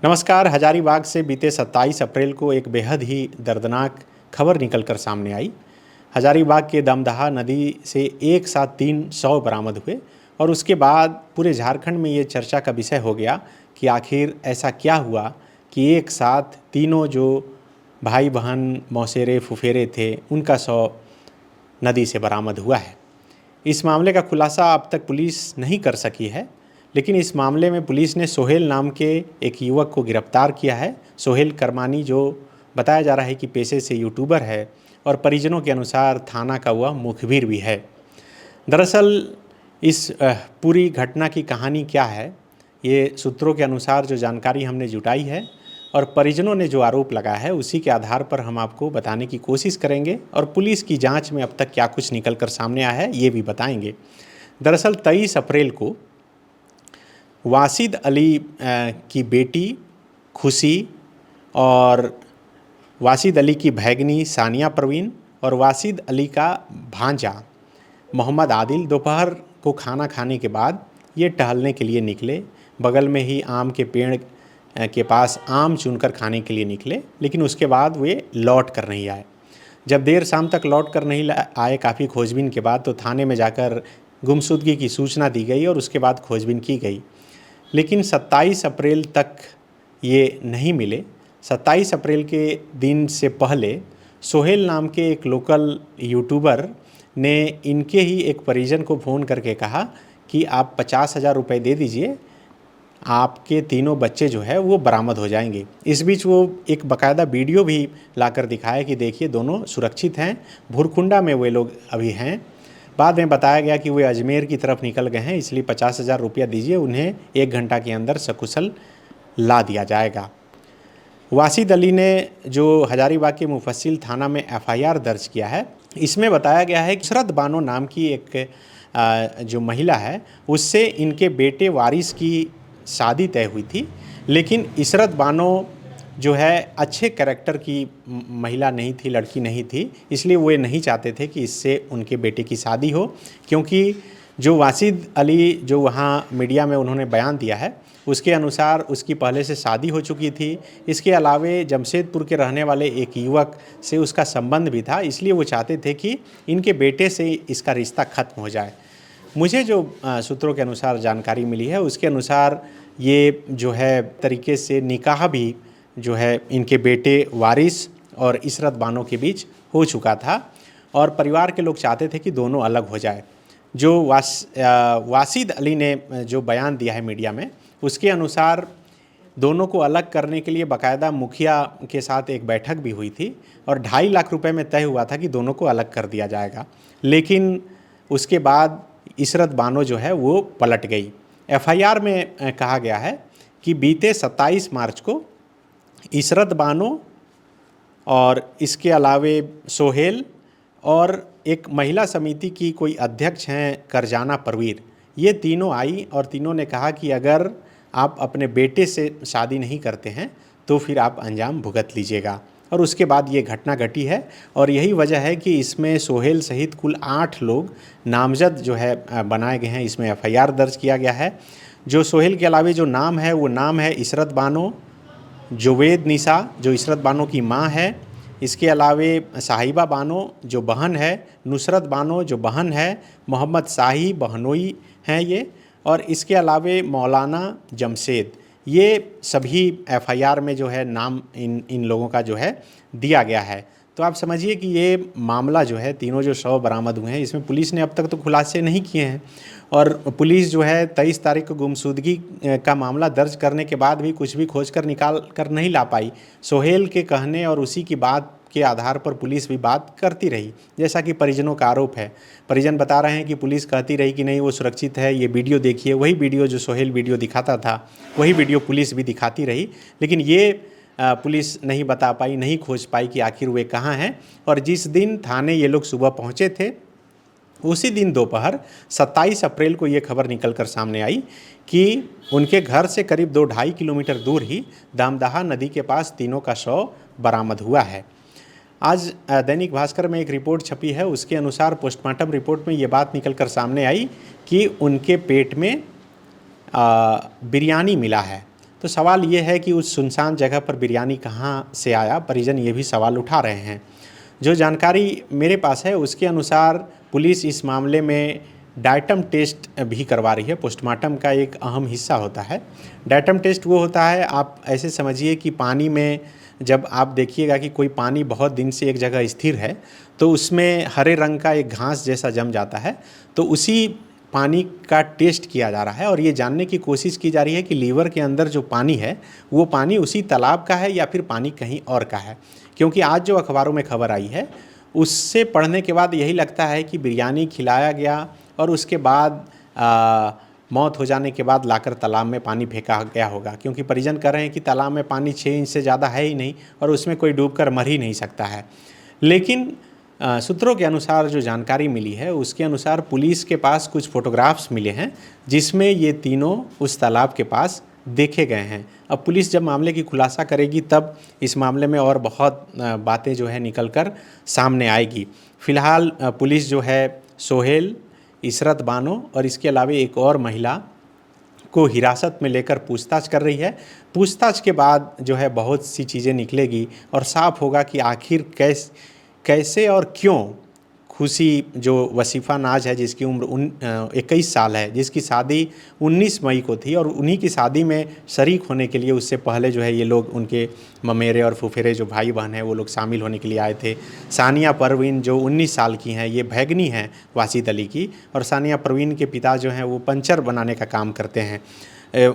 नमस्कार। हजारीबाग से बीते 27 अप्रैल को एक बेहद ही दर्दनाक खबर निकलकर सामने आई। हजारीबाग के दमदहा नदी से एक साथ 3 शव बरामद हुए और उसके बाद पूरे झारखंड में ये चर्चा का विषय हो गया कि आखिर ऐसा क्या हुआ कि एक साथ तीनों जो भाई बहन मौसेरे फुफेरे थे उनका शव नदी से बरामद हुआ है। इस मामले का खुलासा अब तक पुलिस नहीं कर सकी है, लेकिन इस मामले में पुलिस ने सोहेल नाम के एक युवक को गिरफ्तार किया है। सोहेल करमानी, जो बताया जा रहा है कि पेशे से यूट्यूबर है और परिजनों के अनुसार थाना का वह मुखबिर भी है। दरअसल इस पूरी घटना की कहानी क्या है, ये सूत्रों के अनुसार जो जानकारी हमने जुटाई है और परिजनों ने जो आरोप लगाया है उसी के आधार पर हम आपको बताने की कोशिश करेंगे और पुलिस की जांच में अब तक क्या कुछ निकल कर सामने आया है ये भी बताएंगे। दरअसल 23 अप्रैल को वासिद अली की बेटी खुशी और वासिद अली की भैगनी सानिया परवीन और वासिद अली का भांजा मोहम्मद आदिल दोपहर को खाना खाने के बाद ये टहलने के लिए निकले। बगल में ही आम के पेड़ के पास आम चुनकर खाने के लिए निकले, लेकिन उसके बाद वे लौट कर नहीं आए। जब देर शाम तक लौट कर नहीं आए, काफ़ी खोजबीन के बाद, तो थाने में जाकर गुमशुदगी की सूचना दी गई और उसके बाद खोजबीन की गई, लेकिन 27 अप्रैल तक ये नहीं मिले। 27 अप्रैल के दिन से पहले सोहेल नाम के एक लोकल यूट्यूबर ने इनके ही एक परिजन को फ़ोन करके कहा कि आप 50,000 रुपये दे दीजिए, आपके तीनों बच्चे जो है वो बरामद हो जाएंगे। इस बीच वो एक बाकायदा वीडियो भी लाकर दिखाया कि देखिए दोनों सुरक्षित हैं, भुरकुंडा में वे लोग अभी हैं। बाद में बताया गया कि वे अजमेर की तरफ निकल गए हैं, इसलिए 50,000 रुपया दीजिए, उन्हें 1 घंटा के अंदर सकुशल ला दिया जाएगा। वासिद अली ने जो हजारीबाग के मुफस्सिल थाना में FIR दर्ज किया है, इसमें बताया गया है कि इशरत बानो नाम की एक जो महिला है उससे इनके बेटे वारिस की शादी तय हुई थी, लेकिन इशरत बानो जो है अच्छे कैरेक्टर की महिला नहीं थी, लड़की नहीं थी, इसलिए वो नहीं चाहते थे कि इससे उनके बेटे की शादी हो, क्योंकि जो वासिद अली जो वहाँ मीडिया में उन्होंने बयान दिया है उसके अनुसार उसकी पहले से शादी हो चुकी थी। इसके अलावे जमशेदपुर के रहने वाले एक युवक से उसका संबंध भी था, इसलिए वो चाहते थे कि इनके बेटे से इसका रिश्ता ख़त्म हो जाए। मुझे जो सूत्रों के अनुसार जानकारी मिली है उसके अनुसार ये जो है तरीके से निकाह भी जो है इनके बेटे वारिस और इशरत बानो के बीच हो चुका था और परिवार के लोग चाहते थे कि दोनों अलग हो जाए। जो वासिद अली ने जो बयान दिया है मीडिया में उसके अनुसार दोनों को अलग करने के लिए बाकायदा मुखिया के साथ एक बैठक भी हुई थी और 2.5 लाख रुपए में तय हुआ था कि दोनों को अलग कर दिया जाएगा, लेकिन उसके बाद इशरत बानो जो है वो पलट गई। FIR में कहा गया है कि बीते 27 मार्च को इशरत बानो और इसके अलावे सोहेल और एक महिला समिति की कोई अध्यक्ष हैं करजाना परवीर, ये तीनों आई और तीनों ने कहा कि अगर आप अपने बेटे से शादी नहीं करते हैं तो फिर आप अंजाम भुगत लीजिएगा, और उसके बाद ये घटना घटी है। और यही वजह है कि इसमें सोहेल सहित कुल 8 लोग नामजद जो है बनाए गए हैं, इसमें FIR दर्ज किया गया है। जो सोहेल के अलावे जो नाम है वो नाम है इशरत बानो, जुवेद निसा जो इशरत बानो की माँ है, इसके अलावे साहिबा बानो जो बहन है, नुसरत बानो जो बहन है, मोहम्मद शाही बहनोई हैं ये, और इसके अलावे मौलाना जमशेद, ये सभी FIR में जो है नाम इन लोगों का जो है दिया गया है। तो आप समझिए कि ये मामला जो है, तीनों जो शव बरामद हुए हैं इसमें पुलिस ने अब तक तो खुलासे नहीं किए हैं और पुलिस जो है 23 तारीख को गुमशुदगी का मामला दर्ज करने के बाद भी कुछ भी खोज कर निकाल कर नहीं ला पाई। सोहेल के कहने और उसी की बात के आधार पर पुलिस भी बात करती रही, जैसा कि परिजनों का आरोप है। परिजन बता रहे हैं कि पुलिस कहती रही कि नहीं वो सुरक्षित है, ये वीडियो देखिए, वही वीडियो जो सोहेल वीडियो दिखाता था वही वीडियो पुलिस भी दिखाती रही, लेकिन ये पुलिस नहीं बता पाई, नहीं खोज पाई कि आखिर वे कहाँ हैं। और जिस दिन थाने ये लोग सुबह पहुँचे थे उसी दिन दोपहर 27 अप्रैल को ये खबर निकलकर सामने आई कि उनके घर से करीब 2-2.5 किलोमीटर दूर ही दमदहा नदी के पास तीनों का शव बरामद हुआ है। आज दैनिक भास्कर में एक रिपोर्ट छपी है, उसके अनुसार पोस्टमार्टम रिपोर्ट में ये बात निकलकर सामने आई कि उनके पेट में बिरयानी मिला है। तो सवाल ये है कि उस सुनसान जगह पर बिरयानी कहाँ से आया, परिजन ये भी सवाल उठा रहे हैं। जो जानकारी मेरे पास है उसके अनुसार पुलिस इस मामले में डाइटम टेस्ट भी करवा रही है। पोस्टमार्टम का एक अहम हिस्सा होता है। डाइटम टेस्ट वो होता है, आप ऐसे समझिए कि पानी में जब आप देखिएगा कि कोई पानी बहुत दिन से एक जगह स्थिर है तो उसमें हरे रंग का एक घास जैसा जम जाता है, तो उसी पानी का टेस्ट किया जा रहा है और ये जानने की कोशिश की जा रही है कि लीवर के अंदर जो पानी है वो पानी उसी तालाब का है या फिर पानी कहीं और का है। क्योंकि आज जो अखबारों में खबर आई है उससे पढ़ने के बाद यही लगता है कि बिरयानी खिलाया गया और उसके बाद मौत हो जाने के बाद लाकर तालाब में पानी फेंका गया होगा, क्योंकि परिजन कह रहे हैं कि तालाब में पानी 6 इंच से ज़्यादा है ही नहीं और उसमें कोई डूबकर मर ही नहीं सकता है। लेकिन सूत्रों के अनुसार जो जानकारी मिली है उसके अनुसार पुलिस के पास कुछ फ़ोटोग्राफ्स मिले हैं जिसमें ये तीनों उस तालाब के पास देखे गए हैं। अब पुलिस जब मामले की खुलासा करेगी तब इस मामले में और बहुत बातें जो है निकल कर सामने आएगी। फ़िलहाल पुलिस जो है सोहेल, इशरत बानो और इसके अलावा एक और महिला को हिरासत में लेकर पूछताछ कर रही है। पूछताछ के बाद जो है बहुत सी चीज़ें निकलेगी और साफ होगा कि आखिर कैसे और क्यों खुशी जो वसीफ़ा नाज है जिसकी उम्र 21 साल है, जिसकी शादी 19 मई को थी और उन्हीं की शादी में शरीक होने के लिए उससे पहले जो है ये लोग उनके ममेरे और फुफेरे जो भाई बहन हैं वो लोग शामिल होने के लिए आए थे। सानिया परवीन जो 19 साल की हैं, ये भैगनी हैं वासिद अली की, और सानिया परवीन के पिता जो हैं वो पंचर बनाने का काम करते हैं।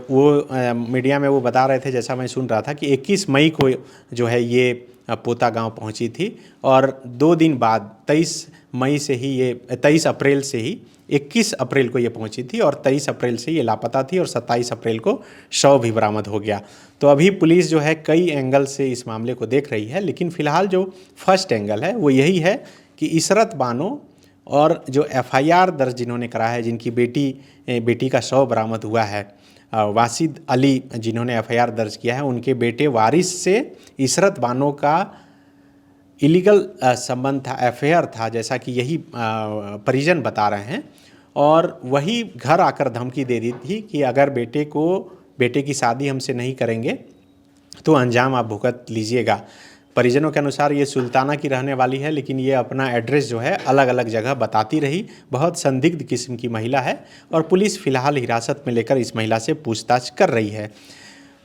वो मीडिया में वो बता रहे थे, जैसा मैं सुन रहा था, कि 21 मई को जो है ये पोता गांव पहुंची थी और 2 दिन बाद 23 अप्रैल से ही 21 अप्रैल को ये पहुंची थी और 23 अप्रैल से ये लापता थी और 27 अप्रैल को शव भी बरामद हो गया। तो अभी पुलिस जो है कई एंगल से इस मामले को देख रही है, लेकिन फ़िलहाल जो फर्स्ट एंगल है वो यही है कि इशरत बानो और जो FIR दर्ज जिन्होंने कराया है, जिनकी बेटी का शव बरामद हुआ है, वासिद अली जिन्होंने FIR दर्ज किया है, उनके बेटे वारिस से इशरत बानो का इलीगल संबंध था, अफेयर था, जैसा कि यही परिजन बता रहे हैं। और वही घर आकर धमकी दे दी थी कि अगर बेटे की शादी हमसे नहीं करेंगे तो अंजाम आप भुगत लीजिएगा। परिजनों के अनुसार ये सुल्ताना की रहने वाली है, लेकिन ये अपना एड्रेस जो है अलग अलग जगह बताती रही। बहुत संदिग्ध किस्म की महिला है और पुलिस फ़िलहाल हिरासत में लेकर इस महिला से पूछताछ कर रही है।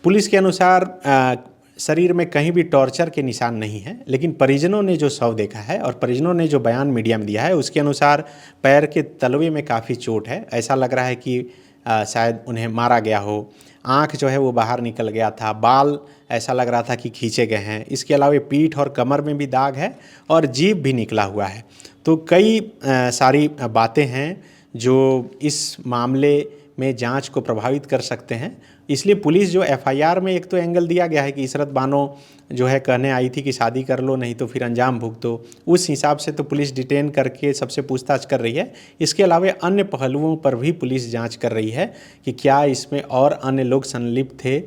पुलिस के अनुसार शरीर में कहीं भी टॉर्चर के निशान नहीं है, लेकिन परिजनों ने जो शव देखा है और परिजनों ने जो बयान मीडिया में दिया है उसके अनुसार पैर के तलवे में काफ़ी चोट है। ऐसा लग रहा है कि शायद उन्हें मारा गया हो। आँख जो है वो बाहर निकल गया था, बाल ऐसा लग रहा था कि खींचे गए हैं। इसके अलावा पीठ और कमर में भी दाग है और जीभ भी निकला हुआ है। तो कई सारी बातें हैं जो इस मामले में जांच को प्रभावित कर सकते हैं। इसलिए पुलिस जो FIR में एक तो एंगल दिया गया है कि इशरत बानो जो है कहने आई थी कि शादी कर लो नहीं तो फिर अंजाम भुगतो, उस हिसाब से तो पुलिस डिटेन करके सबसे पूछताछ कर रही है। इसके अलावा अन्य पहलुओं पर भी पुलिस जांच कर रही है कि क्या इसमें और अन्य लोग संलिप्त थे।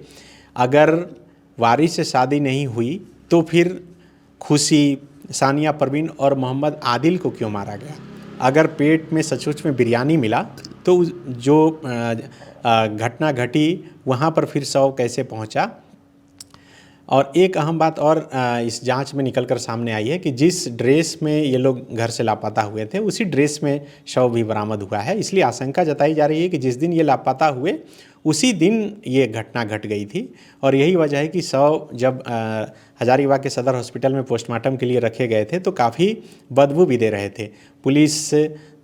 अगर वारिस से शादी नहीं हुई तो फिर खुशी, सानिया परवीन और मोहम्मद आदिल को क्यों मारा गया। अगर पेट में सचमुच में बिरयानी मिला तो जो घटना घटी वहाँ पर फिर शव कैसे पहुँचा। और एक अहम बात और इस जांच में निकलकर सामने आई है कि जिस ड्रेस में ये लोग घर से लापता हुए थे उसी ड्रेस में शव भी बरामद हुआ है। इसलिए आशंका जताई जा रही है कि जिस दिन ये लापता हुए उसी दिन ये घटना घट गई थी और यही वजह है कि शव जब हजारीबाग के सदर हॉस्पिटल में पोस्टमार्टम के लिए रखे गए थे तो काफ़ी बदबू भी दे रहे थे। पुलिस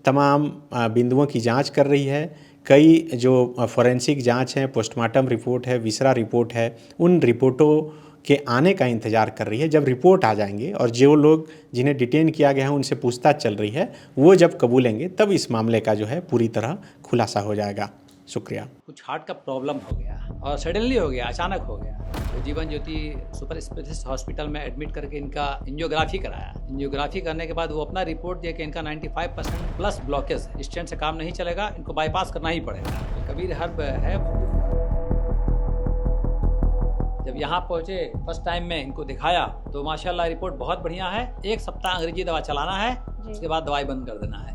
तमाम बिंदुओं की जांच कर रही है। कई जो फॉरेंसिक जांच है, पोस्टमार्टम रिपोर्ट है, विसरा रिपोर्ट है, उन रिपोर्टों के आने का इंतज़ार कर रही है। जब रिपोर्ट आ जाएंगे और जो लोग जिन्हें डिटेन किया गया है उनसे पूछताछ चल रही है, वो जब कबूलेंगे तब इस मामले का जो है पूरी तरह खुलासा हो जाएगा। शुक्रिया। कुछ हार्ट का प्रॉब्लम हो गया और सडनली हो गया, अचानक हो गया। तो Jeevan Jyoti super specialist hospital में एडमिट करके इनका एंजियोग्राफी कराया। एंजियोग्राफी करने के बाद वो अपना रिपोर्ट दिया कि इनका 95% प्लस ब्लॉकेज, स्टेंट से काम नहीं चलेगा, इनको बाईपास करना ही पड़ेगा। कबीर हर्ब है। जब यहाँ पहुँचे फर्स्ट टाइम में इनको दिखाया तो माशाल्लाह रिपोर्ट बहुत बढ़िया है। 1 सप्ताह अंग्रेजी दवा चलाना है, उसके बाद दवाई बंद कर देना है।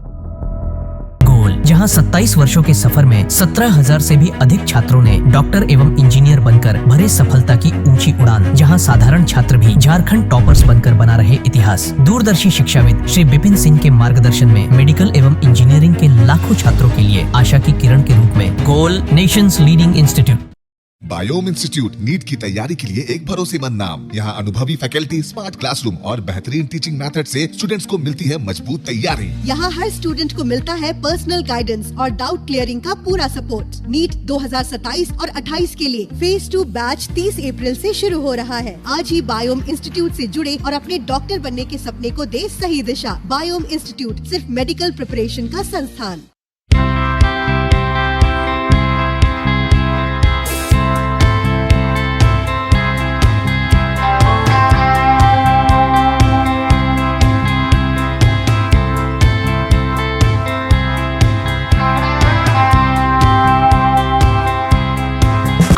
जहां 27 वर्षों के सफर में 17,000 से भी अधिक छात्रों ने डॉक्टर एवं इंजीनियर बनकर भरे सफलता की ऊंची उड़ान। जहां साधारण छात्र भी झारखंड टॉपर्स बनकर बना रहे इतिहास। दूरदर्शी शिक्षाविद श्री विपिन सिंह के मार्गदर्शन में मेडिकल एवं इंजीनियरिंग के लाखों छात्रों के लिए आशा की किरण के रूप में goal nations leading institute. Biome institute NEET की तैयारी के लिए एक भरोसेमंद नाम। यहाँ अनुभवी फैकल्टी, स्मार्ट क्लासरूम और बेहतरीन टीचिंग मेथड से स्टूडेंट्स को मिलती है मजबूत तैयारी। यहाँ हर स्टूडेंट को मिलता है पर्सनल गाइडेंस और डाउट क्लियरिंग का पूरा सपोर्ट। नीट 2027 और 28 के लिए फेज 2 बैच 30 अप्रैल से शुरू हो रहा है। आज ही बायोम इंस्टीट्यूट से जुड़े और अपने डॉक्टर बनने के सपने को दे सही दिशा। बायोम इंस्टीट्यूट सिर्फ मेडिकल प्रिपरेशन का संस्थान।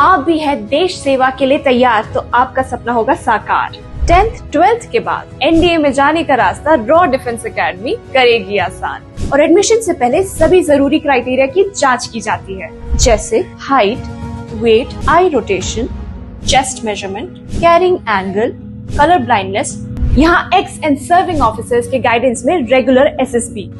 आप भी है देश सेवा के लिए तैयार तो आपका सपना होगा साकार। 10th 12th के बाद एनडीए में जाने का रास्ता रॉ डिफेंस एकेडमी करेगी आसान। और एडमिशन से पहले सभी जरूरी क्राइटेरिया की जांच की जाती है, जैसे height, weight, eye rotation, chest measurement, carrying angle, colour blindness. यहाँ एक्स एंड सर्विंग ऑफिसर्स के गाइडेंस में रेगुलर एसएसबी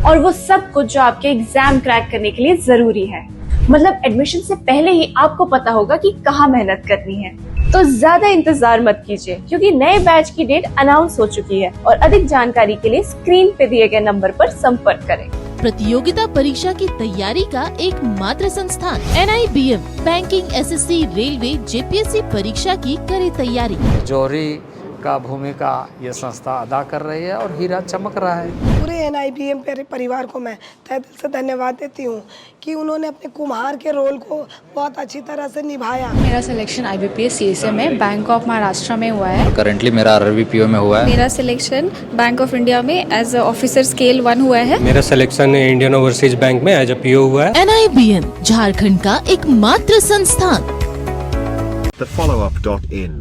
और वो सब कुछ जो आपके एग्जाम क्रैक करने के लिए जरूरी है। मतलब एडमिशन से पहले ही आपको पता होगा कि कहाँ मेहनत करनी है। तो ज्यादा इंतजार मत कीजिए क्योंकि नए बैच की डेट अनाउंस हो चुकी है और अधिक जानकारी के लिए स्क्रीन पे दिए गए नंबर पर संपर्क करें। प्रतियोगिता परीक्षा की तैयारी का एकमात्र संस्थान NIBM banking, SSC, railway, JPSC परीक्षा की करे तैयारी। जौहरी का भूमिका ये संस्था अदा कर रही है और हीरा चमक रहा है। पूरे NIBM परिवार को मैं तहे दिल से धन्यवाद देती हूँ कि उन्होंने अपने कुम्हार के रोल को बहुत अच्छी तरह से निभाया। मेरा सिलेक्शन IBPS CSM में बैंक ऑफ महाराष्ट्र में हुआ है। करंटली मेरा RRBPO में हुआ है। मेरा सिलेक्शन बैंक ऑफ इंडिया में एज ऑफिसर स्केल 1 हुआ है। मेरा सिलेक्शन इंडियन ओवरसीज बैंक में एज अ PO हुआ है। NIBM झारखंड का एकमात्र संस्थान। TheFollowUp.in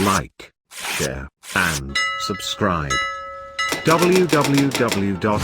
Like, share and subscribe. www.